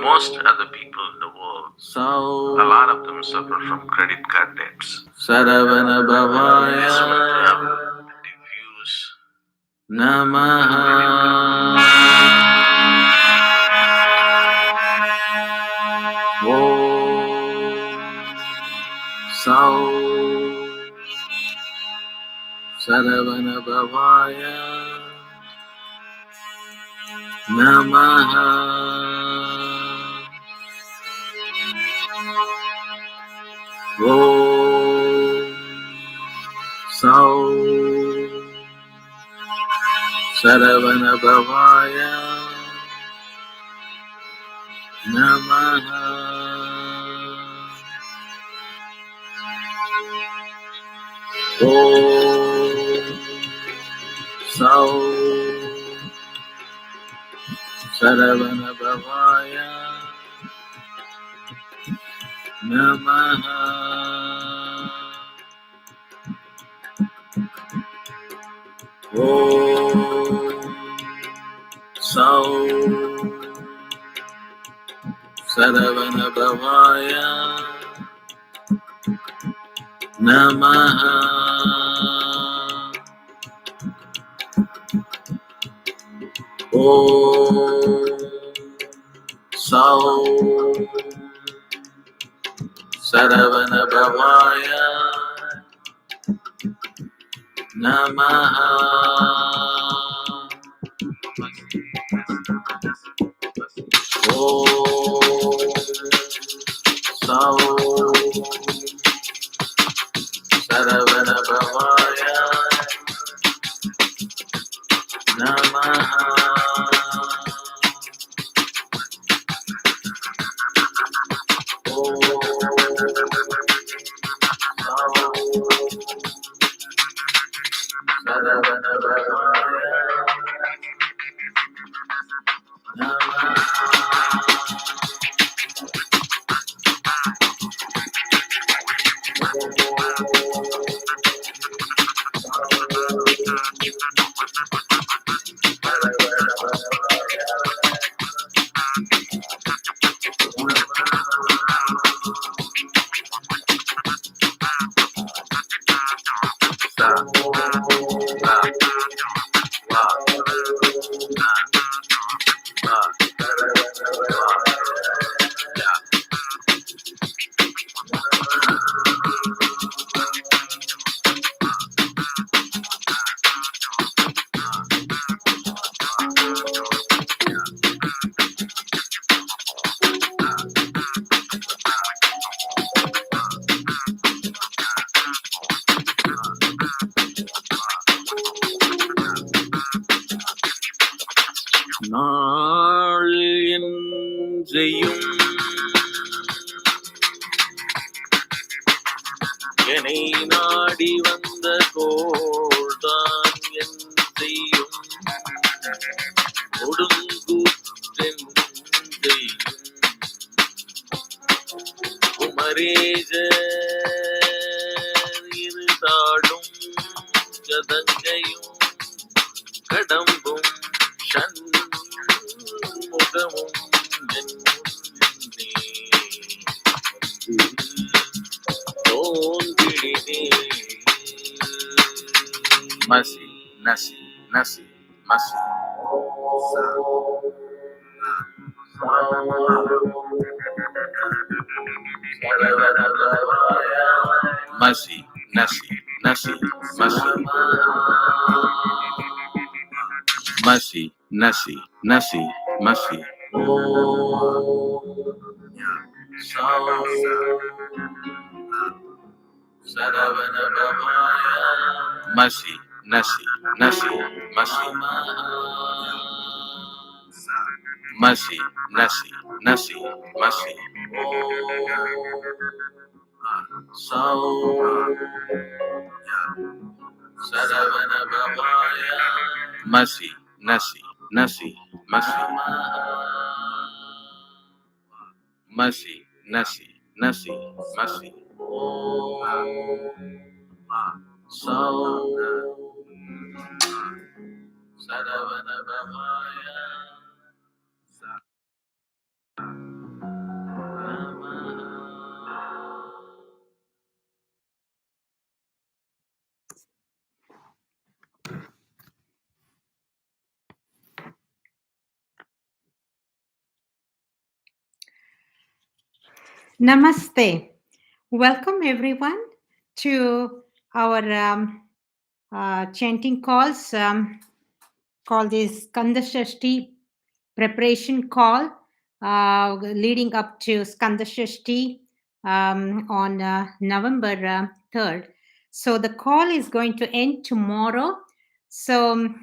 most other people in the world, a lot of them suffer from credit card debts. Saravana Bhavaya This mantra diffuse Namaha. Saravana Bhavaya Namaha. Saravana Bhavaya Namaha. Saravana Bhavaya Namaha. Saravana Bhavaya Namaha. Saravana Bhavaya Namaha. Saravana Bhavaya Namaha. Saravana Bhavaya Namaha. நாள் என்றையும் என்னை நாடி வந்த கோள்தான் என் செய்யும் ஒடுங்கூற்றெந்தையும் குமரேஜ இருதாடும் ஜதங்கையும் கடம்பும் முகமும் தோன்றினே மசி நசி நசி மசி மசி நசி நசி மசி Masi, nasi, nasi, masi. Saravana Bhavaya. Masi, nasi, nasi, masi. Masi, nasi, nasi, masi. Saravana Bhavaya. Masi, nasi, nasi, masi. Masi, nasi, nasi, masi. Saravana Bhavaya. Namaste. Welcome everyone to our chanting calls called this Skanda Shasti preparation call leading up to Skanda Shasti on November 3rd. So the call is going to end tomorrow. So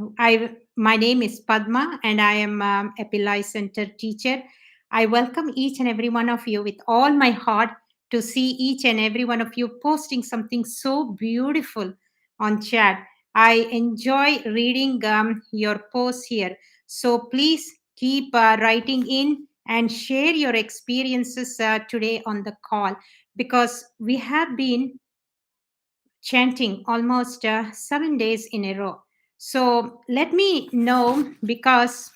my name is Padma and I am a Pillai Center teacher. I welcome each and every one of you with all my heart to see each and every one of you posting something so beautiful on chat. I enjoy reading your posts here. So please keep writing in and share your experiences today on the call because we have been chanting almost 7 days in a row. So let me know because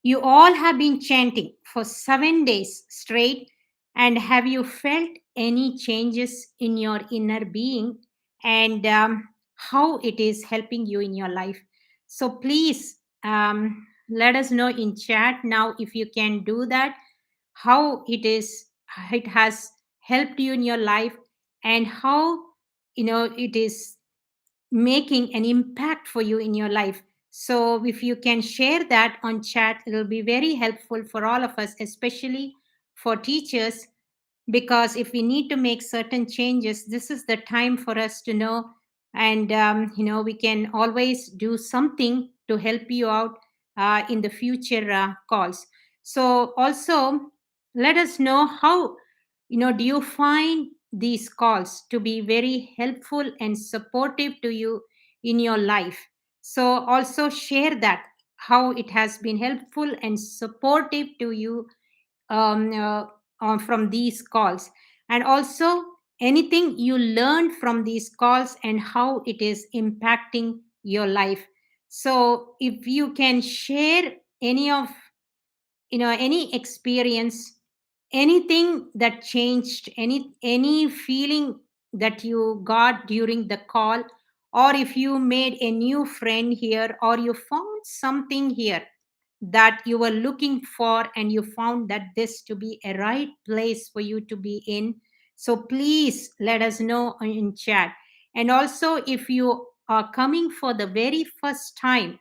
you all have been chanting for 7 days straight. And have you felt any changes in your inner being and how it is helping you in your life? So please let us know in chat now if you can do that, how it has helped you in your life and how it is making an impact for you in your life. So if you can share that on chat, it will be very helpful for all of us, especially for teachers, because if we need to make certain changes, this is the time for us to know. And we can always do something to help you out in the future calls. So also let us know how, do you find these calls to be very helpful and supportive to you in your life? So also share that, how it has been helpful and supportive to you um, uh, from these calls, and also anything you learned from these calls and how it is impacting your life. So if you can share any of any experience, anything that changed, any feeling that you got during the call, or if you made a new friend here or you found something here that you were looking for and you found that this to be a right place for you to be in, so please let us know in chat. And also if you are coming for the very first time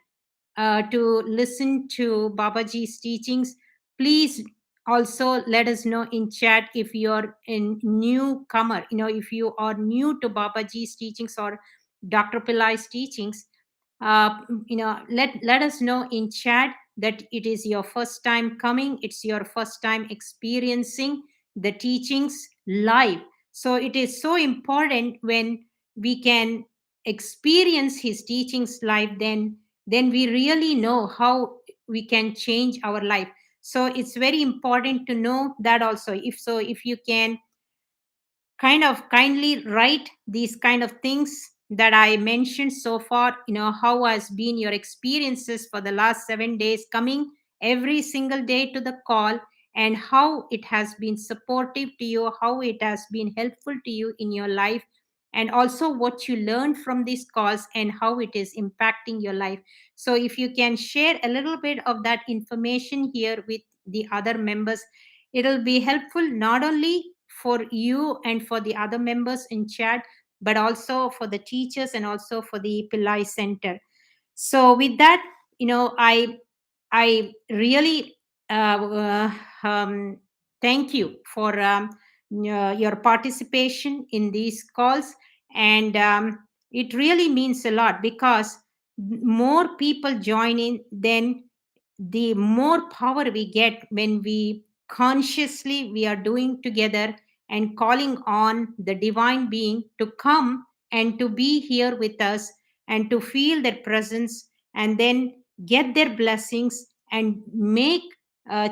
to listen to Babaji's teachings, please also let us know in chat if you're a newcomer, if you are new to Babaji's teachings or Dr. Pillai's teachings. Let us know in chat that it is your first time coming, it's your first time experiencing the teachings live. So it is so important when we can experience his teachings live, then we really know how we can change our life. So it's very important to know that also. If you can kind of kindly write these kind of things that I mentioned so far, how has been your experiences for the last 7 days coming every single day to the call, and how it has been supportive to you, how it has been helpful to you in your life, and also what you learned from these calls and how it is impacting your life. So if you can share a little bit of that information here with the other members, it'll be helpful not only for you and for the other members in chat, but also for the teachers and also for the Pillai Center. So with that, I really thank you for your participation in these calls, and it really means a lot because more people join in, then the more power we get when we consciously we are doing together and calling on the divine being to come and to be here with us and to feel their presence and then get their blessings and make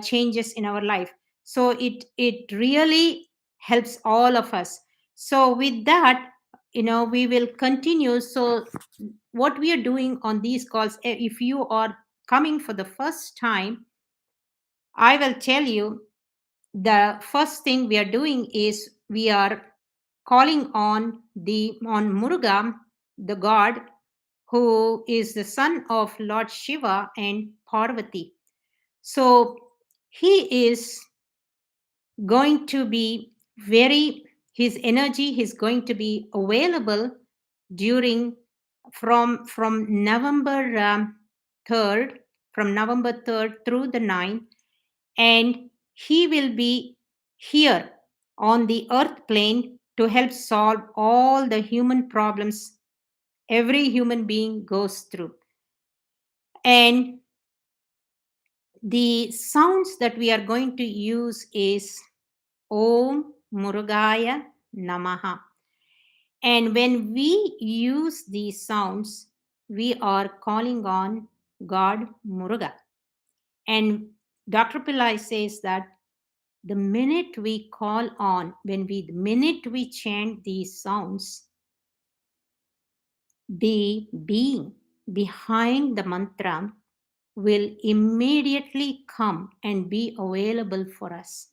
changes in our life. So it really helps all of us. So with that, we will continue. So what we are doing on these calls, if you are coming for the first time, I will tell you the first thing we are doing is we are calling on Muruga, the god who is the son of Lord Shiva and Parvati. So he is going to be his energy is going to be available during from November 3rd, from November 3rd through the 9th, and he will be here on the earth plane to help solve all the human problems every human being goes through. And the sounds that we are going to use is Om Murugaya Namaha. And when we use these sounds, we are calling on God Muruga. And Dr. Pillai says that the minute we call on, the minute we chant these sounds, the being behind the mantra will immediately come and be available for us.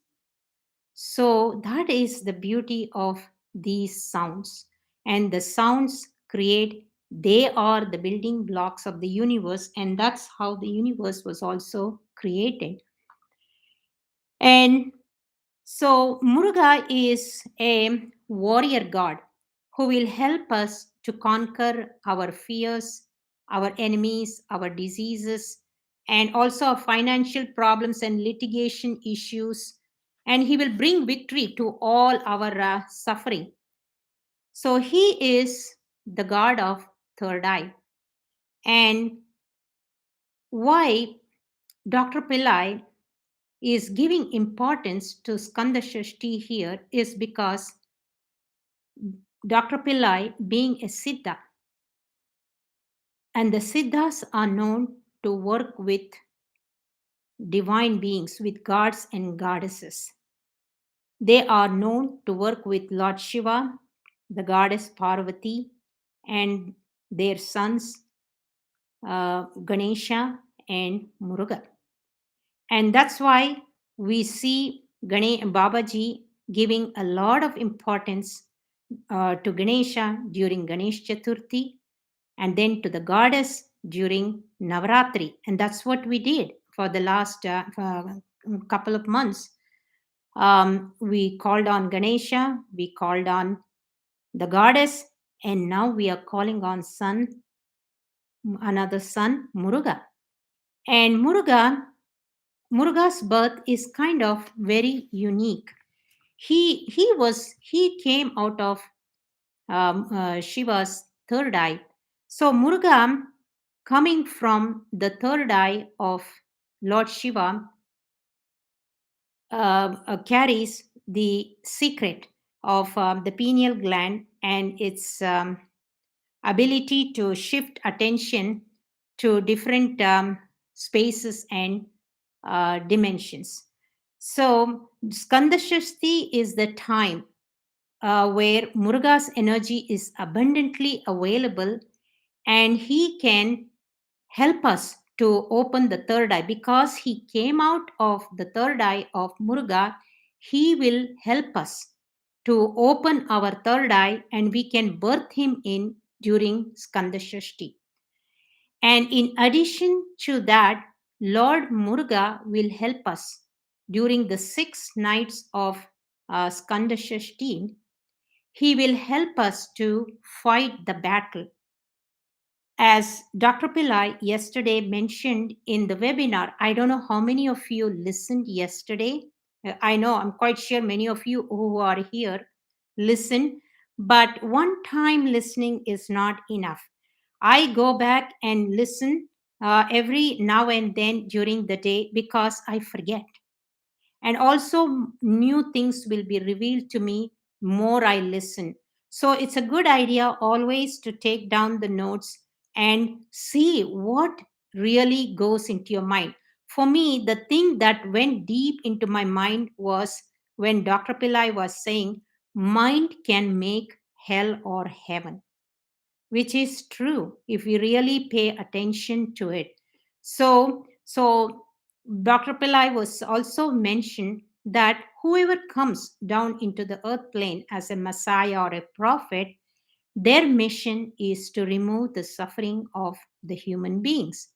So that is the beauty of these sounds. And the sounds they are the building blocks of the universe, and that's how the universe was also created. And so Muruga is a warrior god who will help us to conquer our fears, our enemies, our diseases, and also our financial problems and litigation issues. And he will bring victory to all our suffering. So he is the god of third eye. And why Dr. Pillai is giving importance to Skanda Shasti here is because Dr. Pillai being a Siddha, and the Siddhas are known to work with divine beings, with gods and goddesses. They are known to work with Lord Shiva, the goddess Parvati, and their sons Ganesha and Muruga. And that's why we see Babaji giving a lot of importance to Ganesha during Ganesh Chaturthi, and then to the goddess during Navaratri. And that's what we did for the last couple of months. We called on Ganesha, we called on the goddess, and now we are calling on another son, Muruga. And Muruga's birth is kind of very unique. He came out of Shiva's third eye. So Muruga, coming from the third eye of Lord Shiva, carries the secret of the pineal gland and its ability to shift attention to different spaces and dimensions. So Skanda Shasti is the time where Muruga's energy is abundantly available, and he can help us to open the third eye. Because he came out of the third eye of Muruga, he will help us to open our third eye, and we can birth him in during Skanda Shasti. And in addition to that, Lord Muruga will help us during the 6 nights of Skanda Shasti. He will help us to fight the battle. As Dr. Pillai yesterday mentioned in the webinar, I don't know how many of you listened yesterday. I know, I'm quite sure many of you who are here listen, but one time listening is not enough. I go back and listen every now and then during the day because I forget. And also, new things will be revealed to me more I listen. So it's a good idea always to take down the notes and see what really goes into your mind. For me, the thing that went deep into my mind was when Dr. Pillai was saying, mind can make hell or heaven, which is true if we really pay attention to it. So Dr. Pillai was also mentioned that whoever comes down into the earth plane as a messiah or a prophet, their mission is to remove the suffering of the human beings.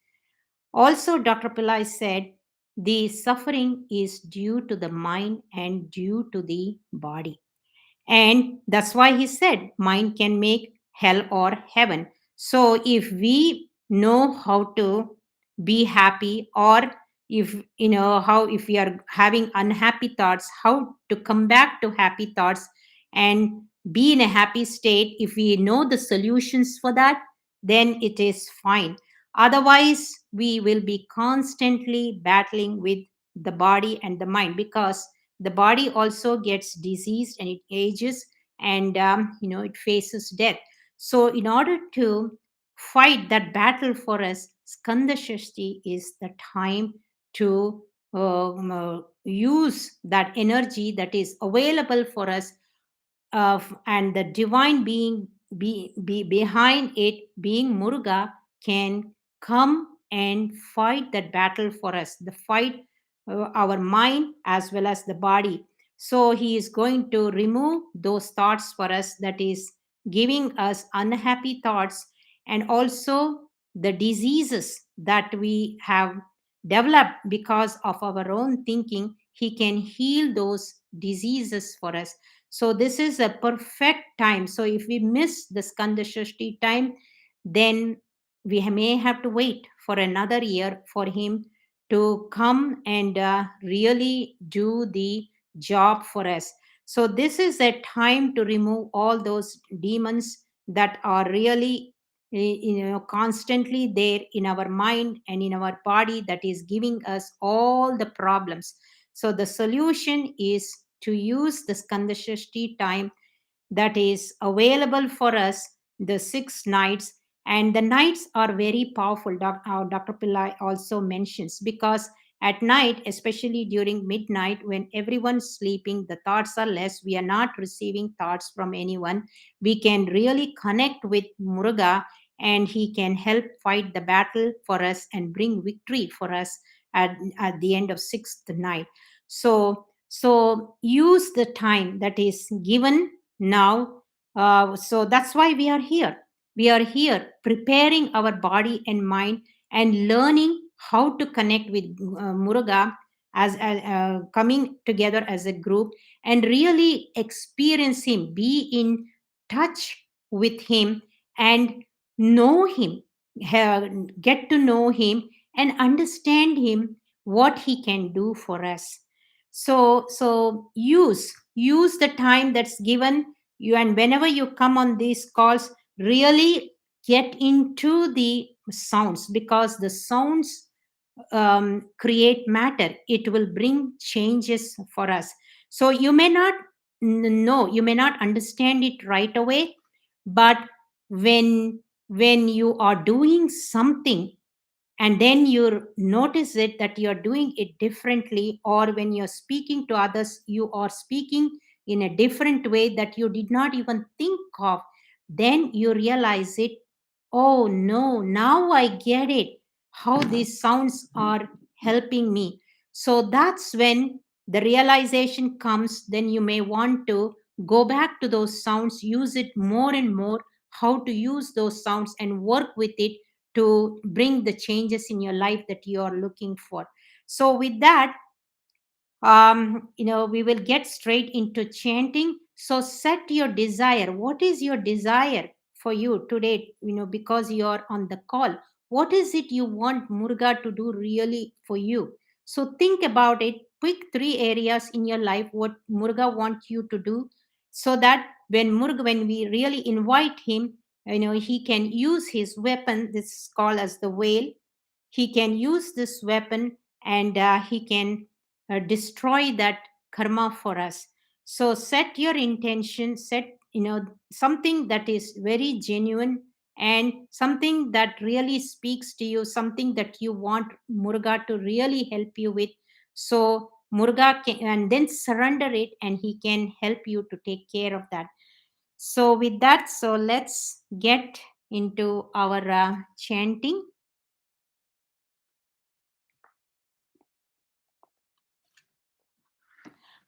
Also, Dr. Pillai said the suffering is due to the mind and due to the body. And that's why he said mind can make hell or heaven. So if we know how to be happy, or if you know how, if we are having unhappy thoughts, how to come back to happy thoughts and be in a happy state, if we know the solutions for that, then it is fine. Otherwise we will be constantly battling with the body and the mind, because the body also gets diseased and it ages, and it faces death. So in order to fight that battle for us, Skanda Shasti is the time to use that energy that is available for us, and the divine being be behind it, being Muruga, can come and fight that battle for us, the fight our mind as well as the body. So he is going to remove those thoughts for us, that is giving us unhappy thoughts, and also the diseases that we have developed because of our own thinking. He can heal those diseases for us. So this is a perfect time. So if we miss the Skanda Shashti time, then we may have to wait for another year for him to come and really do the job for us. So this is a time to remove all those demons that are really constantly there in our mind and in our body, that is giving us all the problems. So the solution is to use the Skanda Shashti time that is available for us, the 6 nights. And the nights are very powerful. Dr. Pillai also mentions, because at night, especially during midnight when everyone's sleeping, the thoughts are less, we are not receiving thoughts from anyone, we can really connect with Muruga, and he can help fight the battle for us and bring victory for us at the end of sixth night. So use the time that is given now. So that's why we are here. We are here preparing our body and mind and learning how to connect with Muruga, as coming together as a group and really experience him, be in touch with him, and know him, get to know him and understand him, what he can do for us. So use the time that's given you, and whenever you come on these calls, really get into the sounds, because the sounds create matter. It will bring changes for us. So you may not know, you may not understand it right away, but when you are doing something and then you notice it that you're doing it differently, or when you're speaking to others you are speaking in a different way that you did not even think of, then you realize it. Oh no, now I get it, how these sounds are helping me. So that's when the realization comes. Then you may want to go back to those sounds, use it more and more, how to use those sounds and work with it to bring the changes in your life that you are looking for. So with that, we will get straight into chanting. So set your desire. What is your desire for you today? Because you are on the call, what is it you want Muruga to do really for you? So think about it. Pick 3 areas in your life what Muruga wants you to do, so that when we really invite him, he can use his weapon. This is called as the whale. He can use this weapon, and he can destroy that karma for us. So set your intention, set something that is very genuine, and something that really speaks to you, something that you want Muruga to really help you with. So Muruga can, and then surrender it, and he can help you to take care of that. So with that, so let's get into our chanting.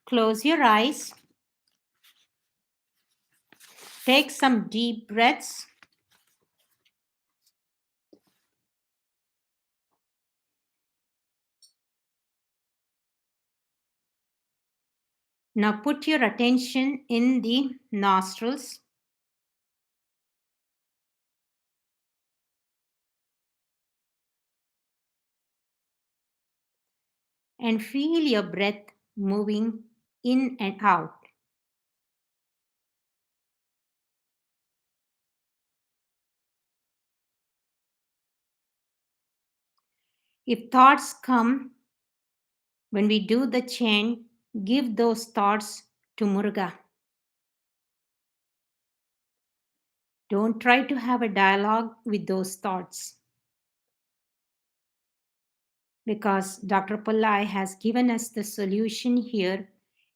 Close your eyes. Take some deep breaths. Now put your attention in the nostrils. And feel your breath moving in and out. If thoughts come when we do the chant, give those thoughts to Muruga. Don't try to have a dialogue with those thoughts, because Dr. Pillai has given us the solution here,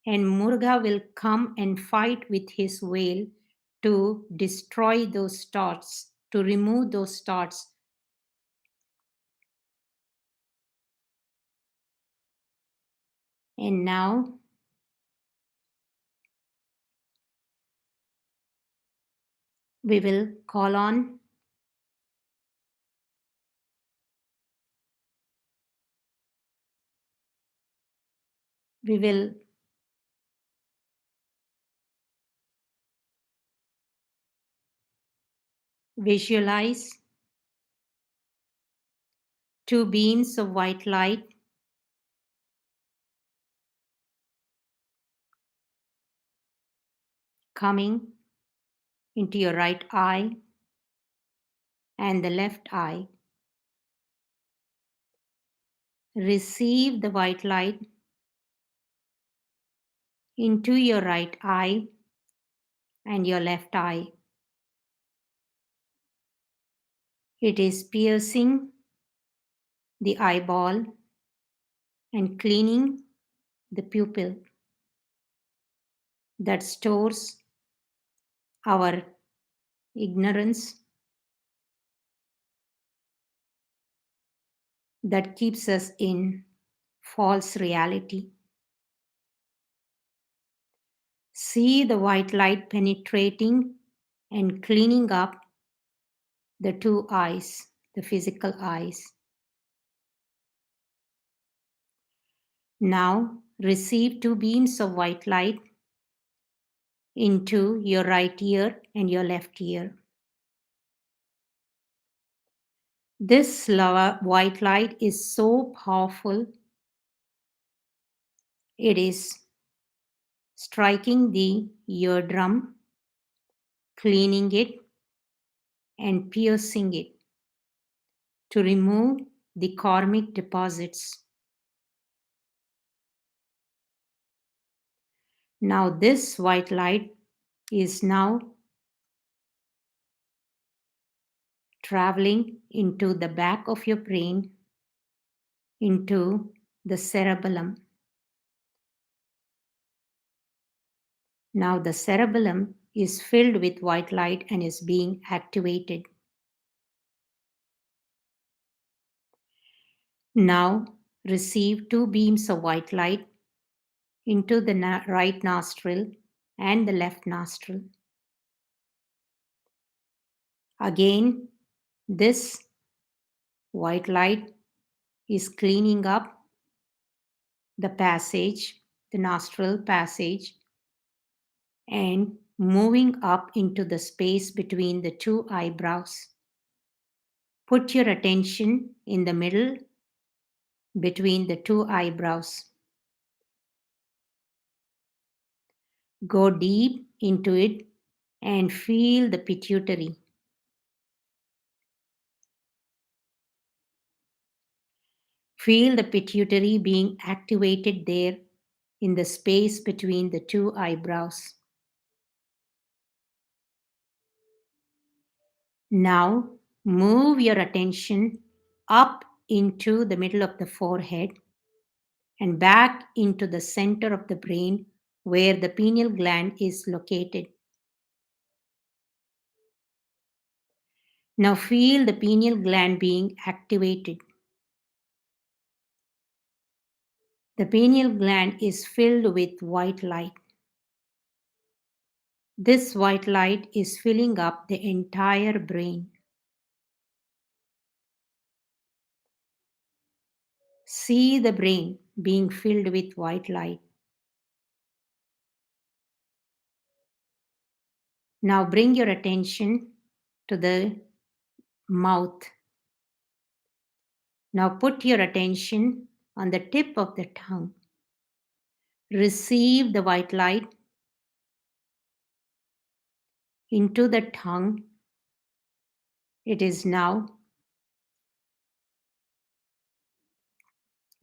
and Muruga will come and fight with his veil to destroy those thoughts, to remove those thoughts. And now we will call on we will visualize two beams of white light coming into your right eye and the left eye. Receive the white light into your right eye and your left eye. It is piercing the eyeball and cleaning the pupil that stores our ignorance, that keeps us in false reality. See the white light penetrating and cleaning up the two eyes, the physical eyes. Now receive two beams of white light into your right ear and your left ear. This white light is so powerful. It is striking the eardrum, cleaning it, and piercing it to remove the karmic deposits. Now this white light is now traveling into the back of your brain, into the cerebellum. Now the cerebellum is filled with white light and is being activated. Now receive two beams of white light into the right nostril and the left nostril. Again, this white light is cleaning up the passage, the nostril passage, and moving up into the space between the two eyebrows. Put your attention in the middle between the two eyebrows. Go deep into it and feel the pituitary. Feel the pituitary being activated there in the space between the two eyebrows. Now move your attention up into the middle of the forehead and back into the center of the brain where the pineal gland is located. Now feel the pineal gland being activated. The pineal gland is filled with white light. This white light is filling up the entire brain. See the brain being filled with white light. Now bring your attention to the mouth. Now put your attention on the tip of the tongue. Receive the white light into the tongue. It is now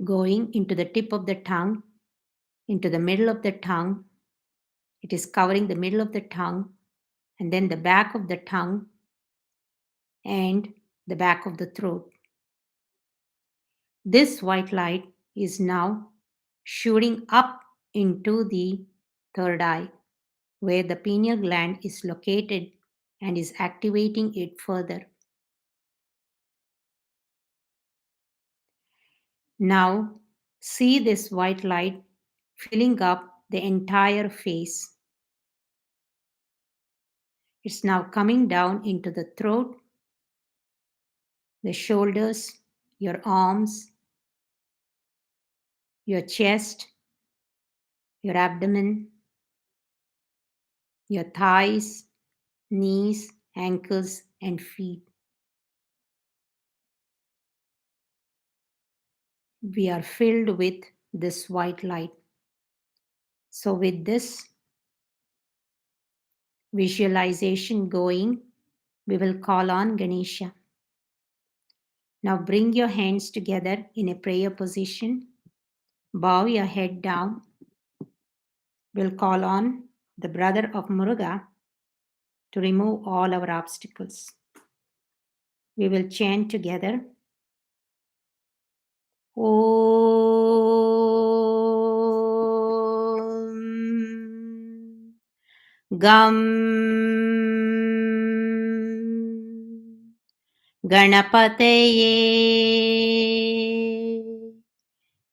going into the tip of the tongue, into the middle of the tongue. It is covering the middle of the tongue, and then the back of the tongue and the back of the throat. This white light is now shooting up into the third eye, where the pineal gland is located, and is activating it further. Now see this white light filling up the entire face. It's now coming down into the throat, the shoulders, your arms, your chest, your abdomen, your thighs, knees, ankles, and feet. We are filled with this white light. So with this visualization going, we will call on Ganesha. Now bring your hands together in a prayer position. Bow your head down. We'll call on the brother of Muruga to remove all our obstacles. We will chant together. Om Gam Ganapataye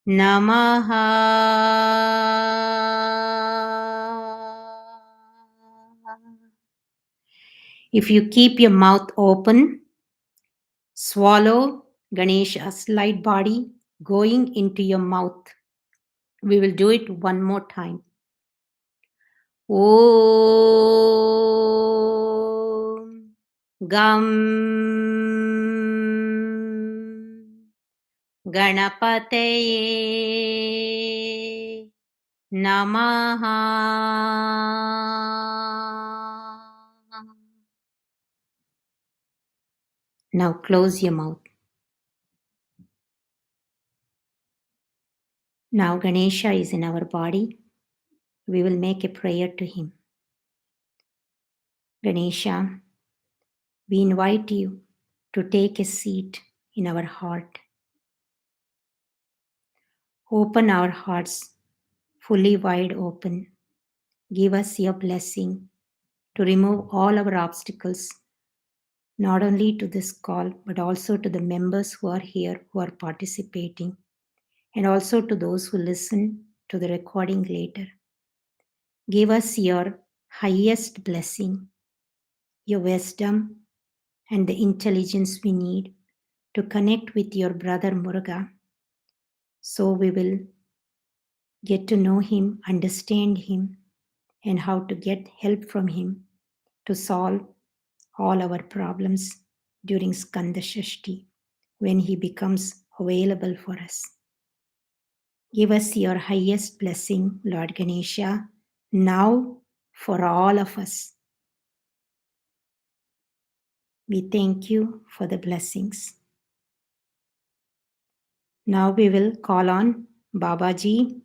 Namaha. If you keep your mouth open, swallow Ganesha's light body going into your mouth. We will do it one more time. Om Gam Ganapataye Namaha. Now close your mouth. Now Ganesha is in our body. We will make a prayer to him. Ganesha, we invite you to take a seat in our heart. Open our hearts fully wide open. Give us your blessing to remove all our obstacles, not only to this call, but also to the members who are here, who are participating, and also to those who listen to the recording later. Give us your highest blessing, your wisdom, and the intelligence we need to connect with your brother Muruga, so we will get to know him, understand him, and how to get help from him to solve all our problems during Skanda Shasti when he becomes available for us. Give us your highest blessing, Lord Ganesha, now for all of us. We thank you for the blessings. Now we will call on Babaji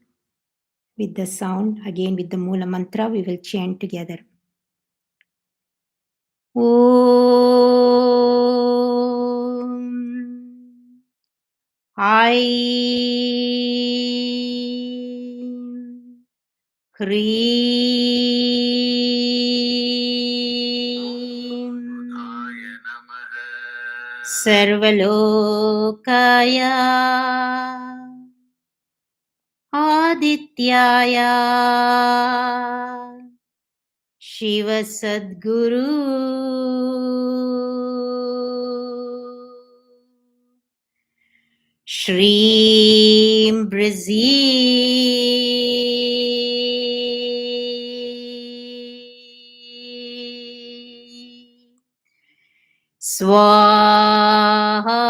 with the sound. Again with the Mula Mantra, we will chant together. Om Aim Hreem Sarvalokaya Adityaya Shiva Sadguru Shreem Swaha.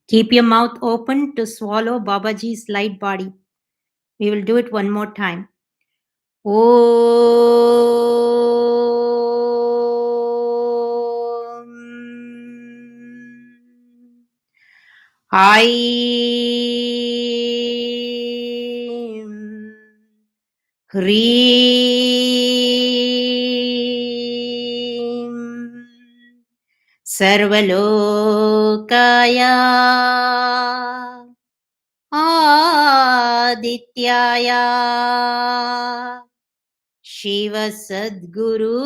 Keep your mouth open to swallow Babaji's light body. We will do it one more time. Aim Hreem Sarvalokaya Adityaya Shiva Sadguru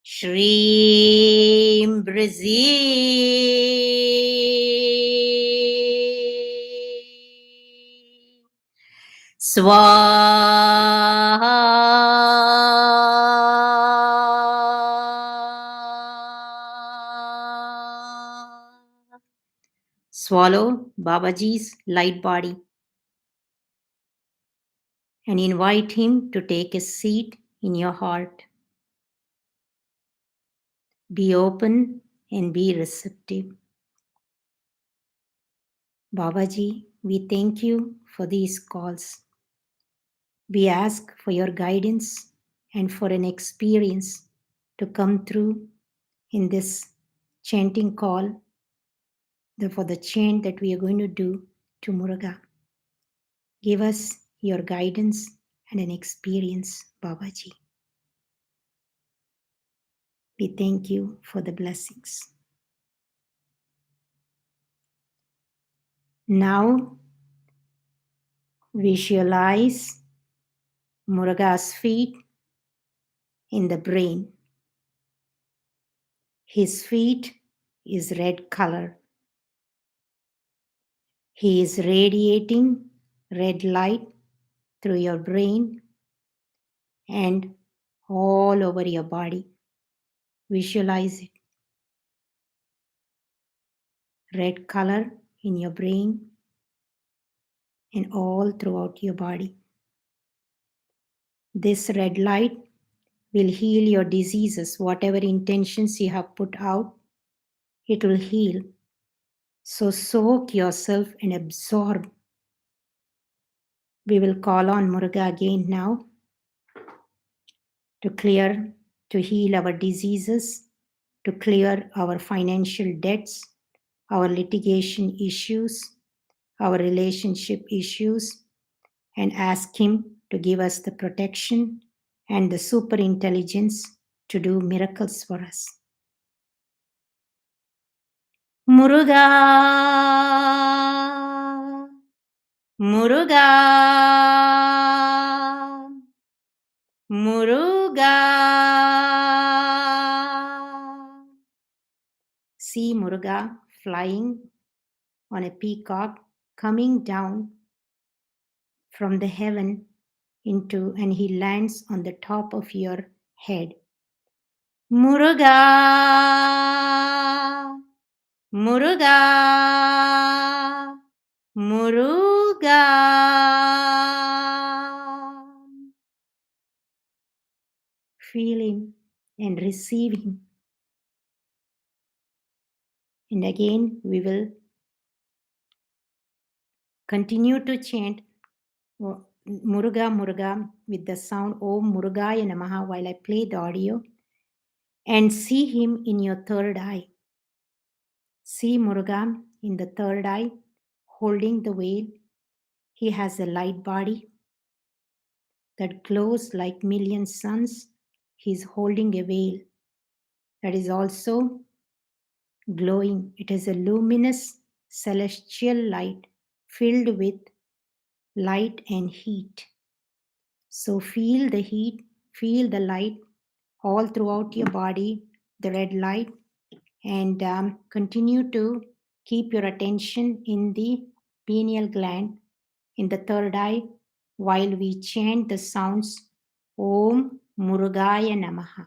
Shri Brazil Swaha. Swallow Babaji's light body and invite him to take a seat in your heart. Be open and be receptive. Babaji, we thank you for these calls. We ask for your guidance and for an experience to come through in this chanting call, for the chant that we are going to do to Muruga. Give us your guidance and an experience, Babaji. We thank you for the blessings. Now, visualize Muruga's feet in the brain. His feet is red color. He is radiating red light through your brain and all over your body. Visualize it. Red color in your brain and all throughout your body. This red light will heal your diseases. Whatever intentions you have put out, it will heal. So soak yourself and absorb. We will call on Muruga again now to heal our diseases, to clear our financial debts, our litigation issues, our relationship issues, and ask him to give us the protection and the super intelligence to do miracles for us. Muruga, Muruga, Muruga. See Muruga flying on a peacock, coming down from the heaven and he lands on the top of your head. Muruga, Muruga, Muruga. Feel him and receive him. And again, we will continue to chant Muruga, Muruga with the sound Om Murugaya Namaha while I play the audio. And see him in your third eye. See Muruga in the third eye, holding the veil. He has a light body that glows like million suns. He is holding a veil that is also glowing. It is a luminous celestial light filled with light and heat. So feel the heat, feel the light all throughout your body, the red light, and continue to keep your attention in the pineal gland in the third eye while we chant the sounds Om Murugaya Namaha.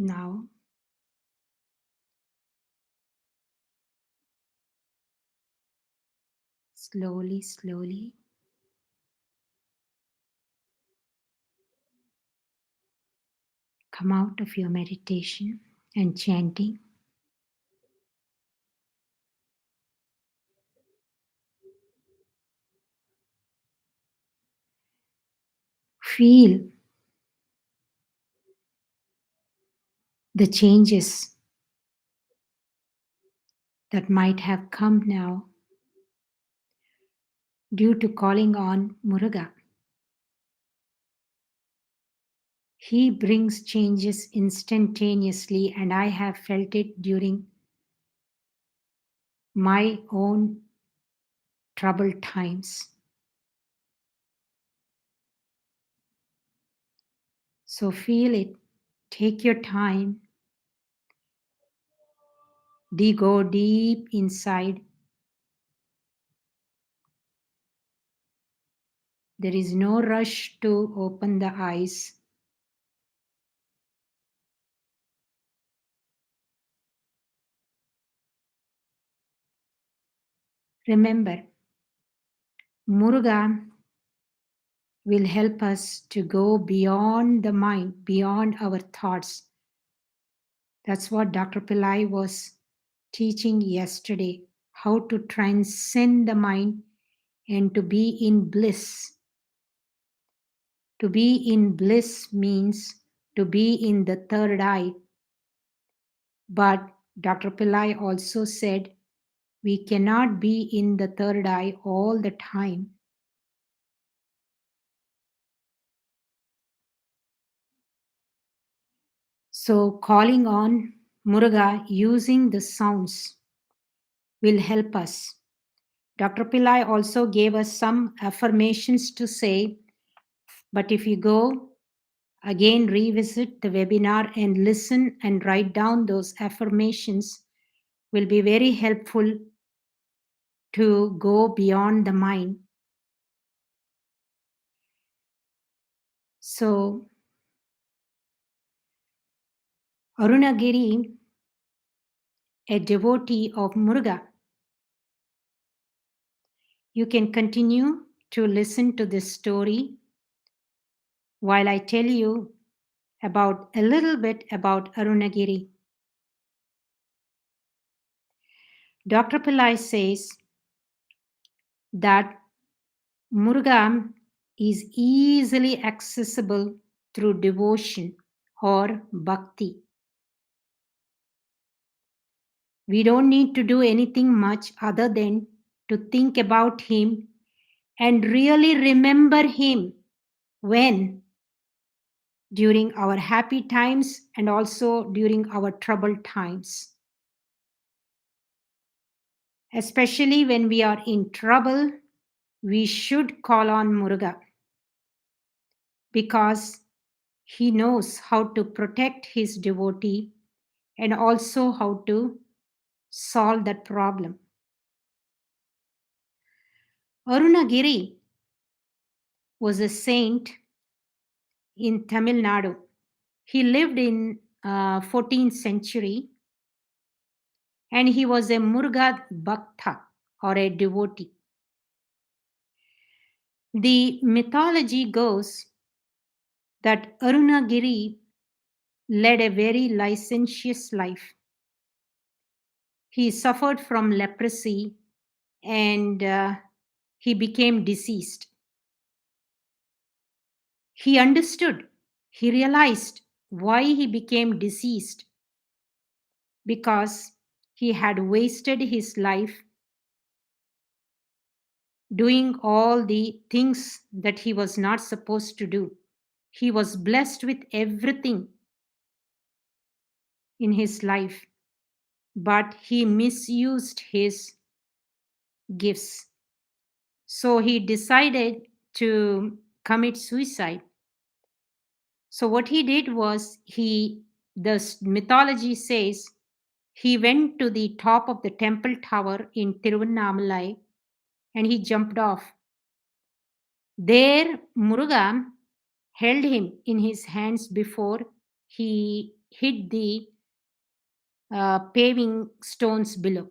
Now, slowly, slowly, come out of your meditation and chanting. Feel the changes that might have come now due to calling on Muruga. He brings changes instantaneously, and I have felt it during my own troubled times. So feel it. Take your time. Go deep inside. There is no rush to open the eyes. Remember, Muruga will help us to go beyond the mind, beyond our thoughts. That's what Dr. Pillai was teaching yesterday, how to transcend the mind and to be in bliss. To be in bliss means to be in the third eye. But Dr. Pillai also said we cannot be in the third eye all the time. So, calling on Muruga using the sounds will help us. Dr. Pillai also gave us some affirmations to say, but if you go again, revisit the webinar and listen and write down those affirmations, will be very helpful to go beyond the mind. So, Arunagiri, a devotee of Muruga, you can continue to listen to this story while I tell you about a little bit about Arunagiri. Dr. Pillai says that Muruga is easily accessible through devotion or bhakti. We don't need to do anything much other than to think about him and really remember him when? During our happy times and also during our troubled times. Especially when we are in trouble, we should call on Muruga because he knows how to protect his devotee and also how to solve that problem. Arunagiri was a saint in Tamil Nadu. He lived in 14th century and he was a Muruga Bhakta or a devotee. The mythology goes that Arunagiri led a very licentious life. He suffered from leprosy and he became deceased. He understood, he realized why he became deceased because he had wasted his life doing all the things that he was not supposed to do. He was blessed with everything in his life, but he misused his gifts. So he decided to commit suicide. So what he did was the mythology says he went to the top of the temple tower in Tiruvannamalai and he jumped off. There Muruga held him in his hands before he hit the paving stones below.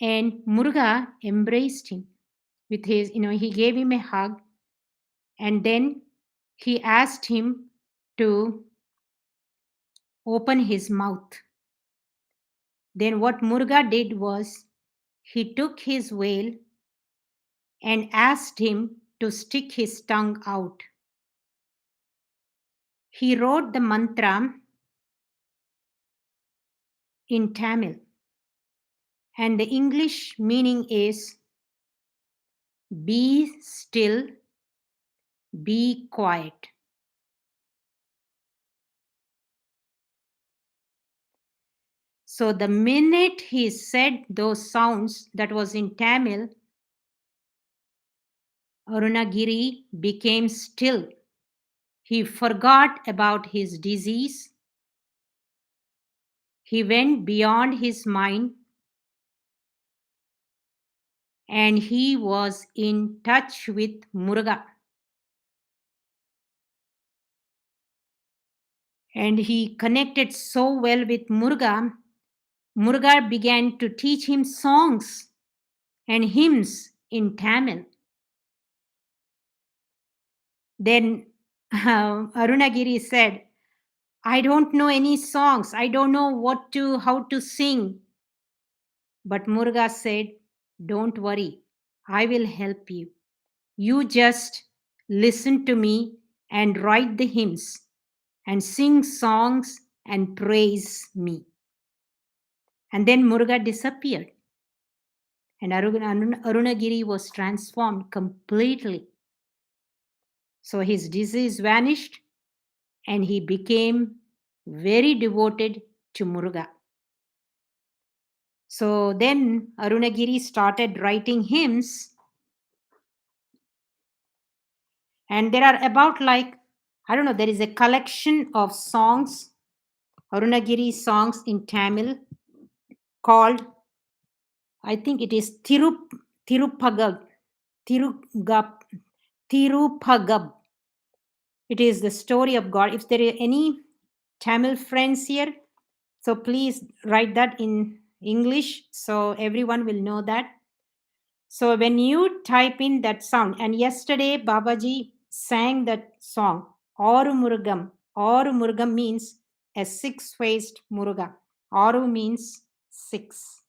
And Muruga embraced him with his, he gave him a hug and then he asked him to open his mouth. Then what Muruga did was he took his veil and asked him to stick his tongue out. He wrote the mantra in Tamil, and the English meaning is be still, be quiet. So the minute he said those sounds that was in Tamil, Arunagiri became still. He forgot about his disease. He went beyond his mind and he was in touch with Muruga. And he connected so well with Muruga. Muruga began to teach him songs and hymns in Tamil. Then Arunagiri said, I don't know any songs. I don't know how to sing. But Muruga said, don't worry. I will help you. You just listen to me and write the hymns and sing songs and praise me. And then Muruga disappeared. And Arunagiri was transformed completely. So his disease vanished and he became very devoted to Muruga. So then Arunagiri started writing hymns. And there are about there is a collection of songs, Arunagiri songs in Tamil called, I think it is Tirupagab. Tirupagab. It is the story of God. If there are any Tamil friends here, so please write that in English so everyone will know that. So when you type in that sound, and yesterday Babaji sang that song, Oru Murugam. Oru Murugam means a six-faced Muruga. Oru means six.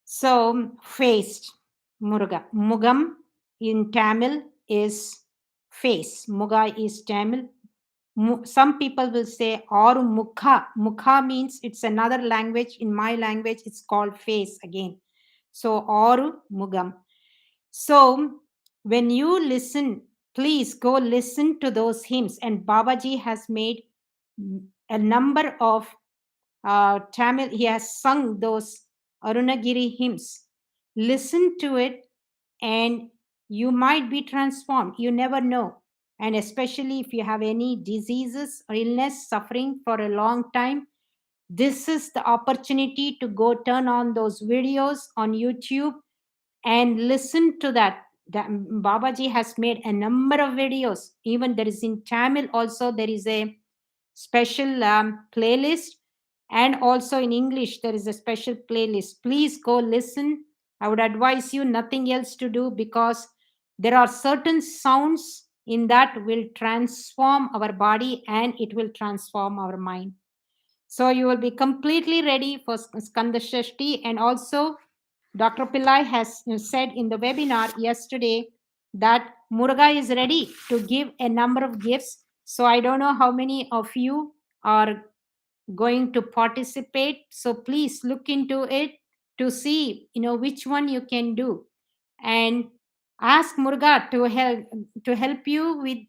So faced Muruga. Mugam in Tamil is face. Muga is Tamil. Some people will say Oru Mukha. Mukha means it's another language. In my language, it's called face again. So Oru Mugam. So when you listen, please go listen to those hymns. And Babaji has made a number of Tamil, he has sung those Arunagiri hymns. Listen to it and you might be transformed. You never know. And especially if you have any diseases or illness, suffering for a long time, this is the opportunity to go turn on those videos on YouTube and listen to that. Babaji has made a number of videos. Even there is in Tamil also, there is a special playlist, and also in English there is a special playlist. Please go listen. I would advise you nothing else to do, because there are certain sounds in that will transform our body and it will transform our mind. So you will be completely ready for Skanda Shasti. And also Dr. Pillai has said in the webinar yesterday that Muruga is ready to give a number of gifts. So I don't know how many of you are going to participate. So please look into it to see, which one you can do, and ask Muruga to help you with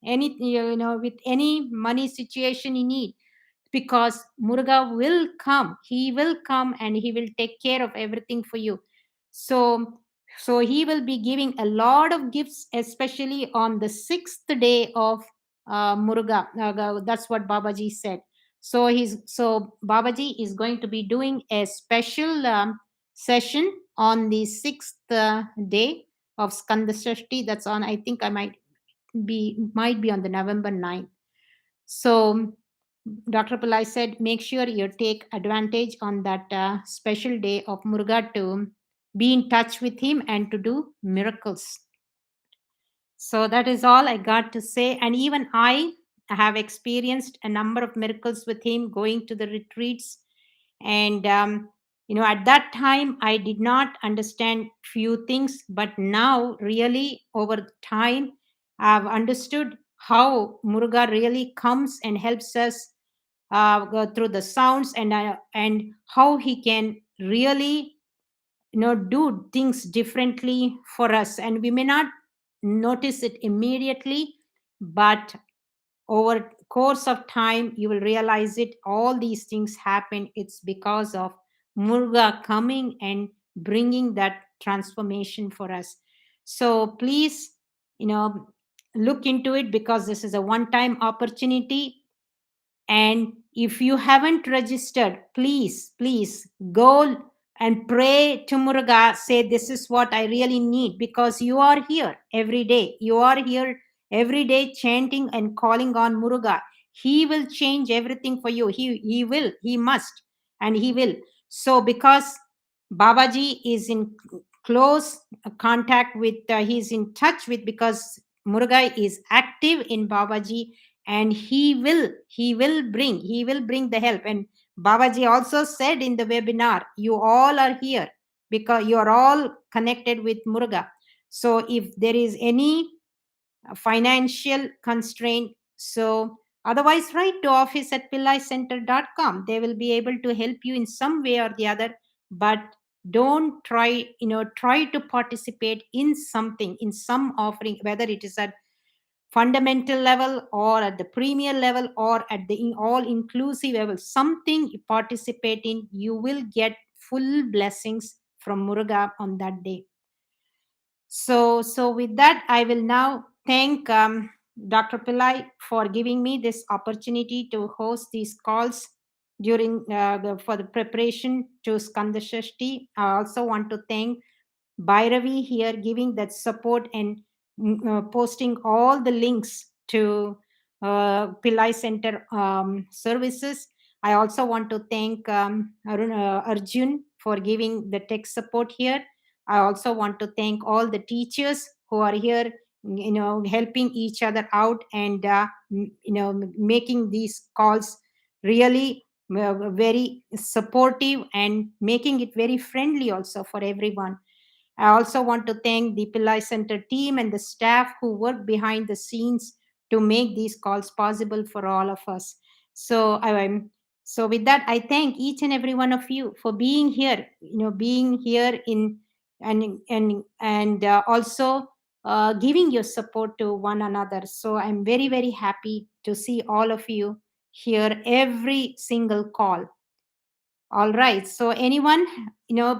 any, with any money situation you need, because Muruga will come. He will come and he will take care of everything for you. So he will be giving a lot of gifts, especially on the 6th day of Muruga. That's what Babaji said. So Babaji is going to be doing a special session on the 6th day of Skanda Shasti. That's on, I think I might be on the November 9th. So Dr. Pillai said, make sure you take advantage on that special day of Muruga to be in touch with him and to do miracles. So that is all I got to say. And even I have experienced a number of miracles with him, going to the retreats. And, at that time, I did not understand few things. But now, really, over time, I've understood how Muruga really comes and helps us go through the sounds, and how he can really do things differently for us. And we may not notice it immediately, but over course of time you will realize it. All these things happen, it's because of Muruga coming and bringing that transformation for us. So please look into it, because this is a one-time opportunity. And if you haven't registered, please go and pray to Muruga. Say, this is what I really need, because you are here every day. You are here every day chanting and calling on Muruga. He will change everything for you. He must. and he will. So because Babaji is in close contact with, he's in touch with, because Muruga is active in Babaji, and he will bring the help. And Babaji also said in the webinar, you all are here because you are all connected with Muruga. So if there is any financial constraint, so otherwise write to office at pillaicenter.com. They will be able to help you in some way or the other. But don't try to participate in something, in some offering, whether it is at fundamental level or at the premier level or at the all inclusive level. Something you participate in, you will get full blessings from Muruga on that day. So with that, I will now thank Dr. Pillai for giving me this opportunity to host these calls during for the preparation to Skanda Shasti. I also want to thank Bhairavi here, giving that support and posting all the links to Pillai Center services. I also want to thank Arjun for giving the tech support here. I also want to thank all the teachers who are here, helping each other out and, making these calls really very supportive and making it very friendly also for everyone. I also want to thank the Pillai Center team and the staff who work behind the scenes to make these calls possible for all of us. So with that, I thank each and every one of you for being here. Being here in and also giving your support to one another. So I'm very very happy to see all of you here every single call. All right. So anyone,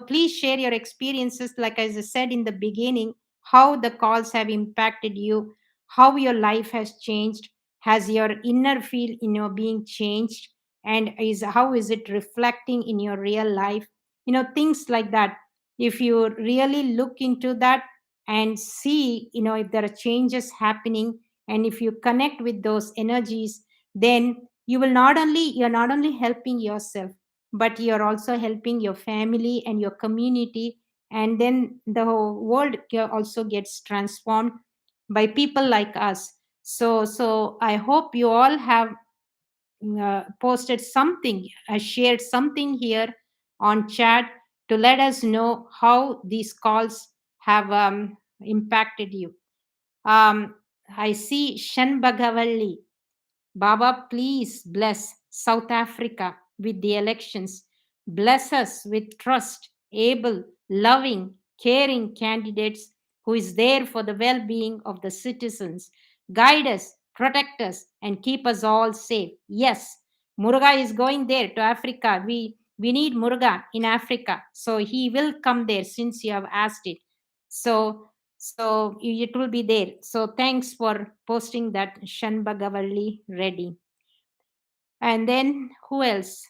please share your experiences, like as I said in the beginning, how the calls have impacted you, how your life has changed, has your inner field, being changed, and is how is it reflecting in your real life? Things like that. If you really look into that and see, if there are changes happening, and if you connect with those energies, then you're not only helping yourself, but you're also helping your family and your community, and then the whole world also gets transformed by people like us. So I hope you all have posted something, shared something here on chat to let us know how these calls have impacted you. I see Shan Bhagavalli. Baba, please bless South Africa with the elections. Bless us with trust, able, loving, caring candidates who is there for the well being of the citizens. Guide us, protect us, and keep us all safe. Yes, Muruga is going there to Africa. We need Muruga in Africa. So he will come there since you have asked it. So it will be there. So thanks for posting that, Shanbagavalli Reddy. And then who else?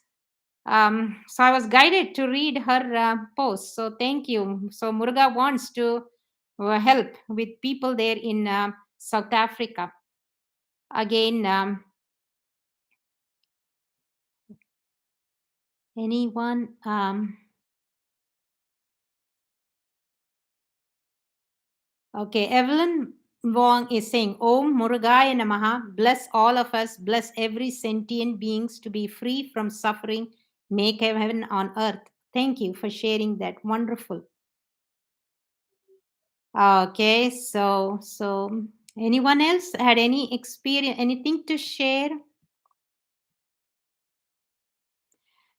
So I was guided to read her post. So thank you. So Muruga wants to help with people there in South Africa. Again, anyone? Okay, Evelyn Wong is saying, Om Murugaya Namaha, bless all of us, bless every sentient beings to be free from suffering, make heaven on earth. Thank you for sharing that. Wonderful. Okay, so anyone else had any experience, anything to share?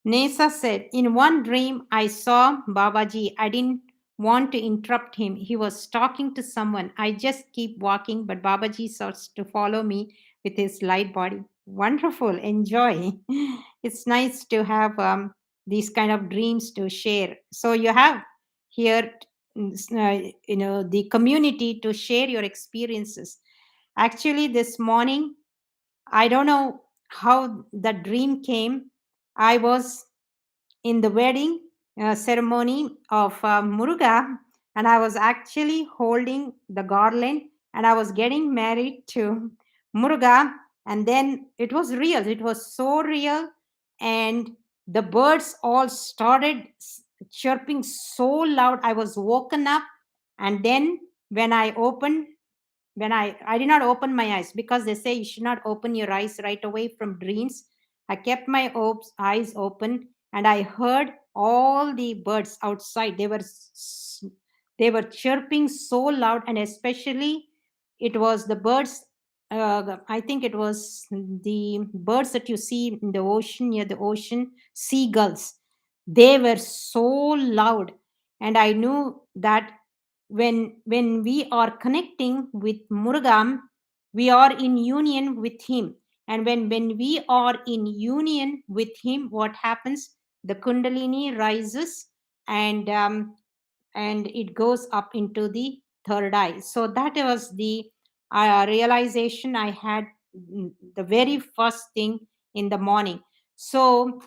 Nesa said, in one dream, I saw Babaji. I didn't want to interrupt him. He was talking to someone. I just keep walking, but Babaji starts to follow me with his light body. Wonderful. Enjoy. It's nice to have these kind of dreams to share. So you have here, the community to share your experiences. Actually, this morning, I don't know how the dream came. I was in the wedding ceremony of Muruga, and I was actually holding the garland, and I was getting married to Muruga, and then it was real. It was so real, and the birds all started chirping so loud. I was woken up, and then when I opened, when I did not open my eyes, because they say you should not open your eyes right away from dreams. I kept my eyes open, and I heard all the birds outside. They were chirping so loud, and especially it was the birds. I think it was the birds that you see in the ocean, near the ocean, seagulls. They were so loud, and I knew that when we are connecting with Muruga, we are in union with him. And when we are in union with him, what happens? The Kundalini rises, and and it goes up into the third eye. So that was the realization I had, the very first thing in the morning. So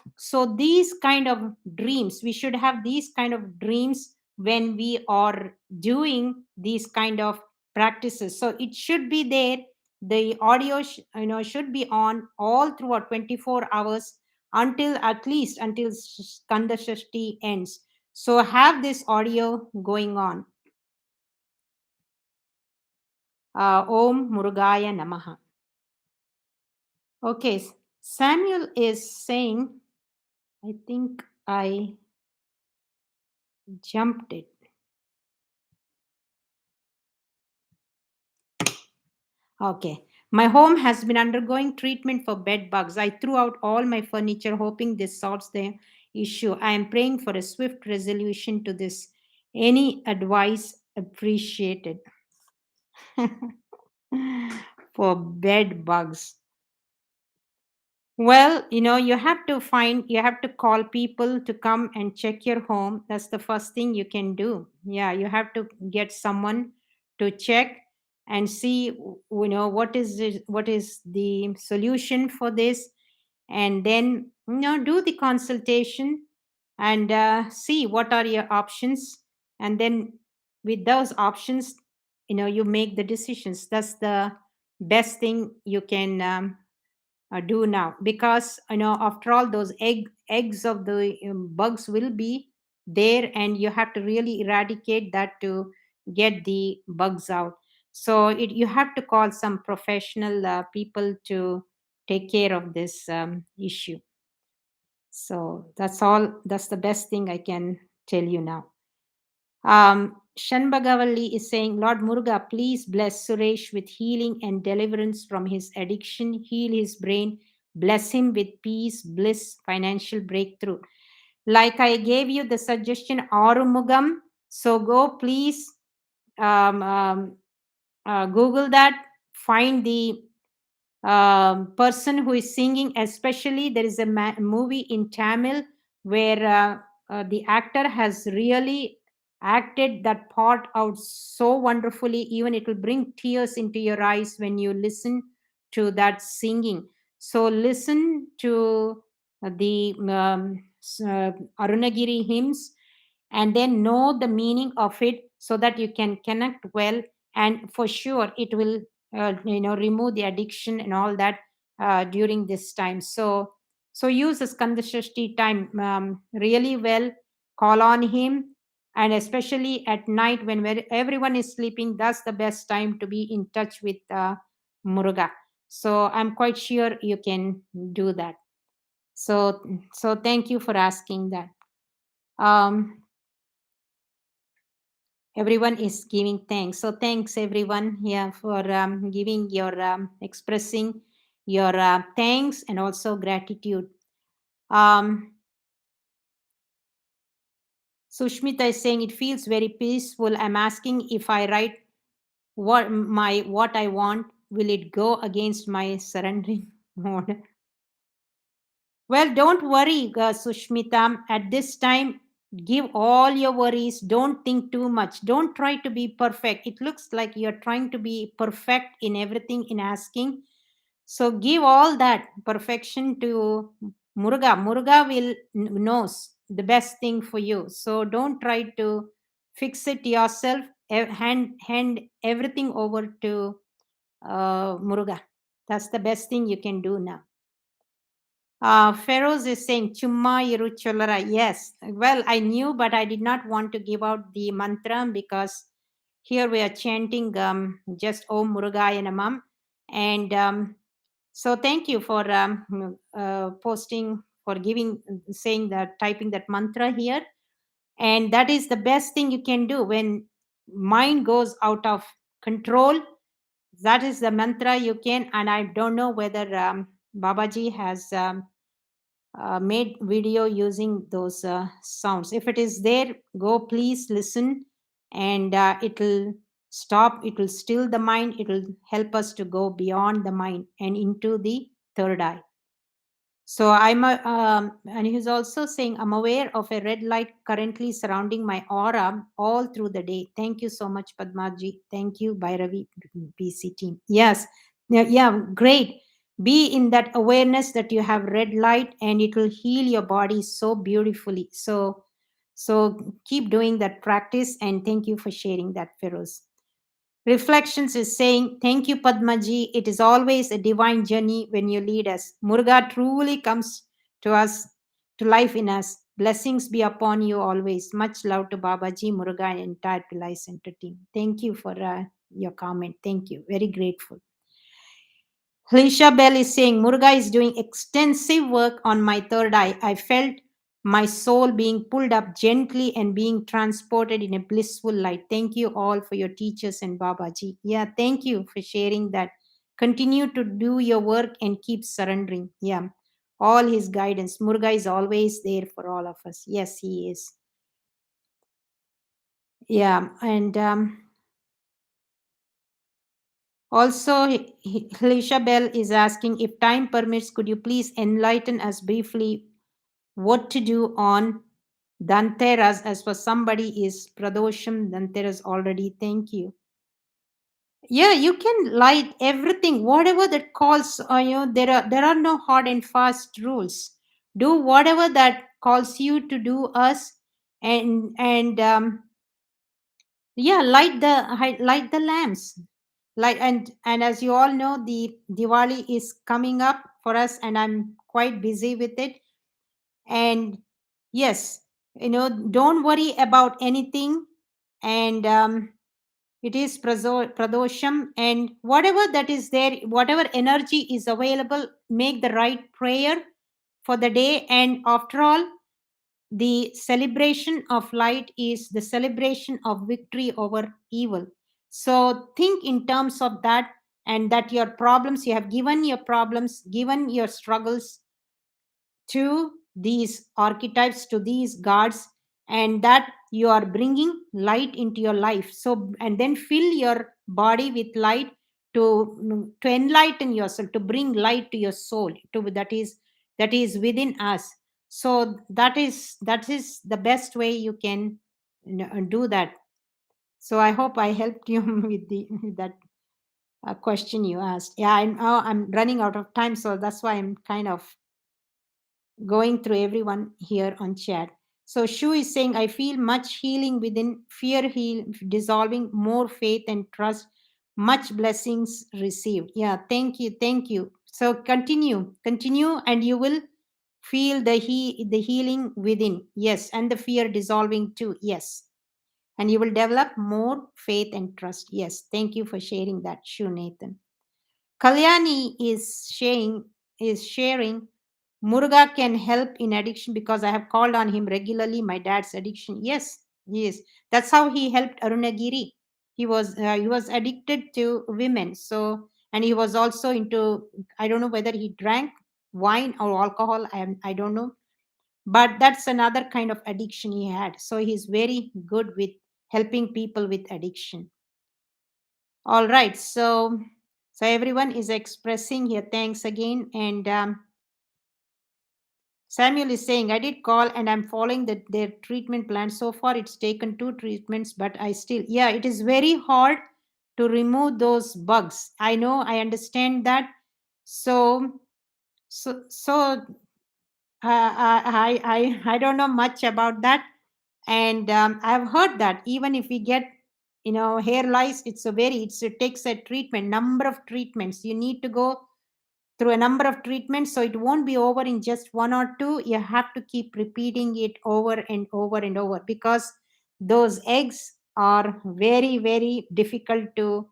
these kind of dreams, we should have these kind of dreams when we are doing these kind of practices. So it should be there, the audio should be on all throughout 24 hours, until at least until Skanda Shasti ends. So have this audio going on. Om Murugaya Namaha. Okay, Samuel is saying, I think I jumped it. Okay. My home has been undergoing treatment for bed bugs. I threw out all my furniture, hoping this solves the issue. I am praying for a swift resolution to this. Any advice appreciated? For bed bugs. Well, you have to call people to come and check your home. That's the first thing you can do. Yeah, you have to get someone to check and see, what is the solution for this, and then, do the consultation, and see what are your options, and then with those options, you make the decisions. That's the best thing you can do now, because after all, those eggs of the bugs will be there, and you have to really eradicate that to get the bugs out. So you have to call some professional people to take care of this issue. So that's the best thing I can tell you now. Shanbagavalli is saying, Lord Muruga, please bless Suresh with healing and deliverance from his addiction, heal his brain, bless him with peace, bliss, financial breakthrough. Like I gave you the suggestion, Arumugam. So go, please, Google that, find the person who is singing. Especially, there is a movie in Tamil where the actor has really acted that part out so wonderfully. Even it will bring tears into your eyes when you listen to that singing. So listen to the Arunagiri hymns, and then know the meaning of it, so that you can connect well, and for sure it will remove the addiction and all that during this time. So use the Skanda Shasti time really well. Call on him, and especially at night when everyone is sleeping, that's the best time to be in touch with Muruga. So I'm quite sure you can do that. So thank you for asking that. Everyone is giving thanks. So thanks everyone here for giving your expressing your thanks and also gratitude. Sushmita is saying it feels very peaceful. I'm asking, if I write what I want, will it go against my surrendering mode? Well, don't worry, Sushmita. At this time, give all your worries. Don't think too much. Don't try to be perfect. It looks like you're trying to be perfect in everything in asking. So give all that perfection to Muruga. Muruga will knows the best thing for you. So don't try to fix it yourself. Hand everything over to Muruga. That's the best thing you can do now. Feroz is saying chumma iru chollara. Yes, well, I knew, but I did not want to give out the mantra because here we are chanting just Om Murugaya Namam. And so thank you for posting, for giving, saying that, typing that mantra here. And that is the best thing you can do when mind goes out of control. That is the mantra you can. And I don't know whether Babaji has made video using those sounds. If it is there, go please listen, and it'll stop, it will still the mind, it will help us to go beyond the mind and into the third eye. So and he's also saying, I'm aware of a red light currently surrounding my aura all through the day. Thank you so much, Padmaji. Thank you, Bhairavi PC team. Yes, yeah, great. Be in that awareness that you have red light, and it will heal your body so beautifully. So keep doing that practice, and thank you for sharing that, Feroz. Reflections is saying, thank you, Padmaji. It is always a divine journey when you lead us. Muruga truly comes to us, to life in us. Blessings be upon you always. Much love to Babaji, Muruga, and entire Pillai Center team. Thank you for your comment. Thank you. Very grateful. Alicia Bell is saying, Muruga is doing extensive work on my third eye. I felt my soul being pulled up gently and being transported in a blissful light. Thank you all for your teachers and Babaji. Yeah, thank you for sharing that. Continue to do your work and keep surrendering. Yeah, all his guidance. Muruga is always there for all of us. Yes, he is. Yeah, and also, Alicia Bell is asking, if time permits, could you please enlighten us briefly what to do on Dhanteras, as for somebody is Pradosham Dhanteras already. Thank you. Yeah, you can light everything, whatever that calls. There are no hard and fast rules. Do whatever that calls you to do us, and yeah, light the lamps. Like, and as you all know, the Diwali is coming up for us, and I'm quite busy with it. And yes, don't worry about anything. And it is pradosham, and whatever that is there, whatever energy is available, make the right prayer for the day. And after all, the celebration of light is the celebration of victory over evil. So think in terms of that, and that your problems, you have given your problems, given your struggles to these archetypes, to these gods, and that you are bringing light into your life. So, and then fill your body with light to enlighten yourself, to bring light to your soul, to that is within us. So that is the best way you can do that. So I hope I helped you with that question you asked. Yeah, I'm running out of time, so that's why I'm kind of going through everyone here on chat. So Shu is saying, I feel much healing within, fear dissolving, more faith and trust, much blessings received. Yeah, thank you, thank you. So continue, and you will feel the healing within. Yes, and the fear dissolving too. Yes, and you will develop more faith and trust. Yes, thank you for sharing that, Shu Nathan. Kalyani is sharing Muruga can help in addiction because I have called on him regularly. My dad's addiction. Yes, yes. That's how he helped Arunagiri. He was addicted to women. So, and he was also into, I don't know whether he drank wine or alcohol. I don't know, but that's another kind of addiction he had. So he's very good with helping people with addiction. All right. So everyone is expressing here. Thanks again. And Samuel is saying, I did call and I'm following their treatment plan. So far, it's taken 2 treatments, but I still, yeah, it is very hard to remove those bugs. I know, I understand that. So I don't know much about that. And I've heard that even if we get, hair lice, it takes a treatment, number of treatments. You need to go through a number of treatments. So it won't be over in just one or two. You have to keep repeating it over and over and over, because those eggs are very, very difficult to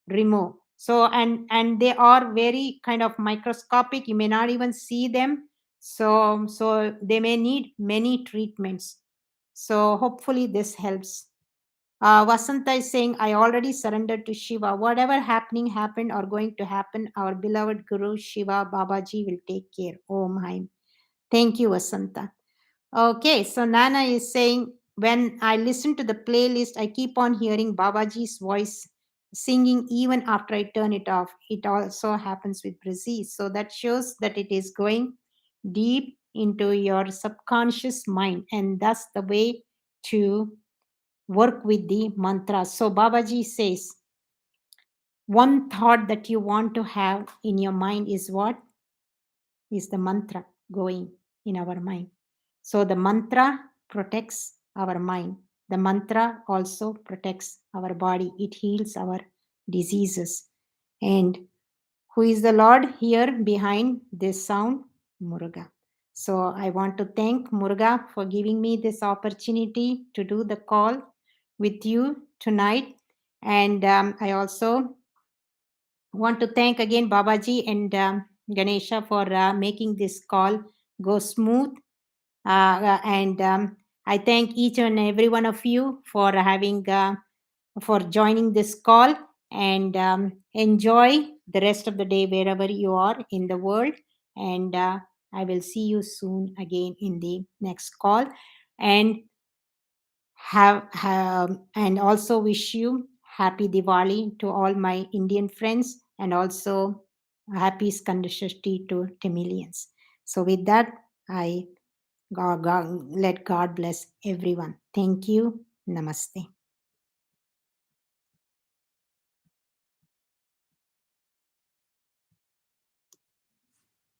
remove. So and they are very kind of microscopic. You may not even see them. So they may need many treatments. So hopefully this helps. Vasanta is saying, I already surrendered to Shiva. Whatever happening happened or going to happen, our beloved Guru Shiva Babaji will take care. Om Haim. Thank you, Vasanta. Okay, so Nana is saying, when I listen to the playlist, I keep on hearing Babaji's voice singing even after I turn it off. It also happens with Brazil. So that shows that it is going deep into your subconscious mind, and that's the way to work with the mantras. So Babaji says, one thought that you want to have in your mind is what? Is the mantra going in our mind. So the mantra protects our mind. The mantra also protects our body. It heals our diseases. And who is the Lord here behind this sound? Muruga. So I want to thank Muruga for giving me this opportunity to do the call with you tonight. And I also want to thank again Babaji and Ganesha for making this call go smooth. And I thank each and every one of you for for joining this call, and enjoy the rest of the day wherever you are in the world. And I will see you soon again in the next call. And have and also wish you happy Diwali to all my Indian friends, and also happy Skanda Shasti to Tamilians. So with that, I let God bless everyone. Thank you. Namaste.